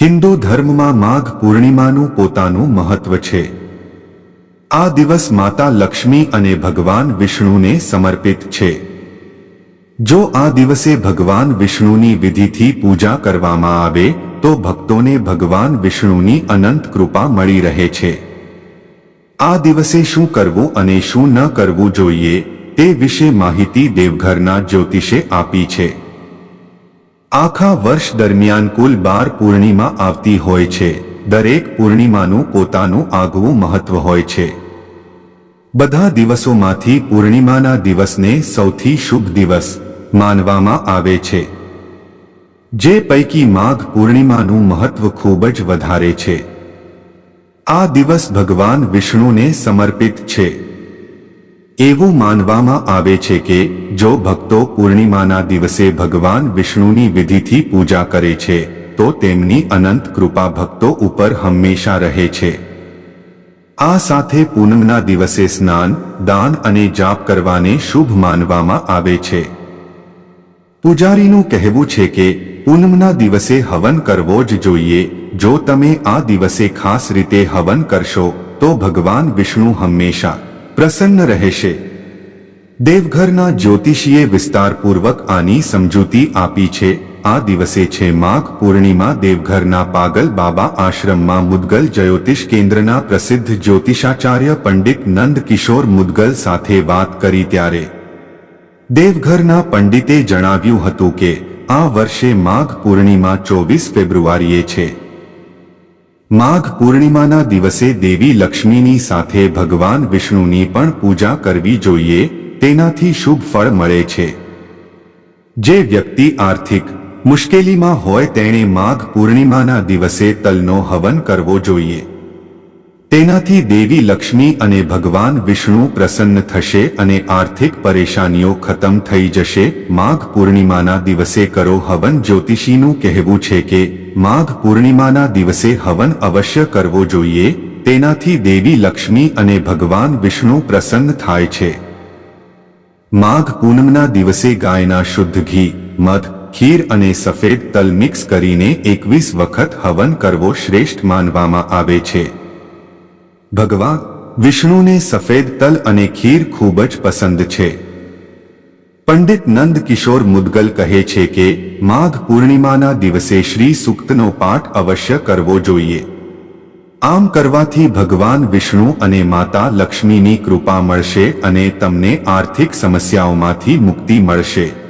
હિન્દુ ધર્મમાં માઘ પૂર્ણિમાનું પોતાનું મહત્વ છે. આ દિવસ માતા લક્ષ્મી અને ભગવાન વિષ્ણુને સમર્પિત છે. જો આ દિવસે ભગવાન વિષ્ણુની વિધિથી પૂજા કરવામાં આવે તો ભક્તોને ભગવાન વિષ્ણુની અનંત કૃપા મળી રહે છે. આ દિવસે શું કરવું અને શું ન કરવું જોઈએ તે વિશે માહિતી દેવઘરના જ્યોતિષે આપી છે. આખા વર્ષ દરમિયાન કુલ 12 પૂર્ણિમા આવતી હોય છે. દરેક પૂર્ણિમાનું પોતાનું આગવું મહત્વ હોય છે. બધા દિવસોમાંથી પૂર્ણિમાના દિવસને સૌથી શુભ દિવસ માનવામાં આવે છે. જે પૈકી માઘ પૂર્ણિમાનું મહત્વ ખૂબ જ વધારે છે. આ દિવસ ભગવાન વિષ્ણુને સમર્પિત છે. એવું માનવામાં આવે છે કે જો ભક્તો પૂર્ણિમાના દિવસે ભગવાન વિષ્ણુની વિધિથી પૂજા કરે છે તો તેમની અનંત કૃપા ભક્તો ઉપર હંમેશા રહે છે. આ સાથે પૂનમના દિવસે સ્નાન, દાન અને જાપ કરવાને શુભ માનવામાં આવે છે. પૂજારીનું કહેવું છે કે પૂનમના દિવસે હવન કરવો જ જોઈએ. જો તમે આ દિવસે ખાસ રીતે હવન કરશો તો ભગવાન વિષ્ણુ હંમેશા પ્રસન્ન રહેશે. દેવઘરના જ્યોતિષીએ વિસ્તારપૂર્વક આની સમજૂતી આપી છે. આ દિવસે છે માઘ પૂર્ણિમા. દેવઘરના પાગલ બાબા આશ્રમમાં મુદગલ જ્યોતિષ કેન્દ્રના પ્રસિદ્ધ જ્યોતિષાચાર્ય પંડિત નંદકિશોર મુદગલ સાથે વાત કરી ત્યારે દેવઘરના પંડિતે જણાવ્યું હતું કે આ વર્ષે માઘ પૂર્ણિમા 24 ફેબ્રુઆરીએ છે. માઘ પૂર્ણિમાના દિવસે દેવી લક્ષ્મીની સાથે ભગવાન વિષ્ણુની પણ પૂજા કરવી જોઈએ. તેનાથી શુભ ફળ મળે છે. જે વ્યક્તિ આર્થિક મુશ્કેલીમાં હોય તેણે માઘ પૂર્ણિમાના દિવસે તલનો હવન કરવો જોઈએ. તેનાથી દેવી લક્ષ્મી અને ભગવાન વિષ્ણુ પ્રસન્ન થશે અને આર્થિક પરેશાનીઓ ખતમ થઈ જશે. માઘ પૂર્ણિમાના દિવસે કરો હવન. જ્યોતિષીનું કહેવું છે કે માઘ પૂર્ણિમાના દિવસે હવન અવશ્ય કરવો જોઈએ. તેનાથી દેવી લક્ષ્મી અને ભગવાન વિષ્ણુ પ્રસન્ન થાય છે. માઘ પૂનમના દિવસે ગાયના શુદ્ધ ઘી, મધ, ખીર અને સફેદ તલ મિક્સ કરીને 21 વખત હવન કરવો શ્રેષ્ઠ માનવામાં આવે છે. ભગવાન વિષ્ણુને સફેદ તલ અને ખીર ખૂબ જ પસંદ છે. પંડિત નંદકિશોર મુદગલ કહે છે કે માઘ પૂર્ણિમાના દિવસે શ્રી સૂક્તનો પાઠ અવશ્ય કરવો જોઈએ. આમ કરવાથી ભગવાન વિષ્ણુ અને માતા લક્ષ્મીની કૃપા મળશે અને તમને આર્થિક સમસ્યાઓમાંથી મુક્તિ મળશે.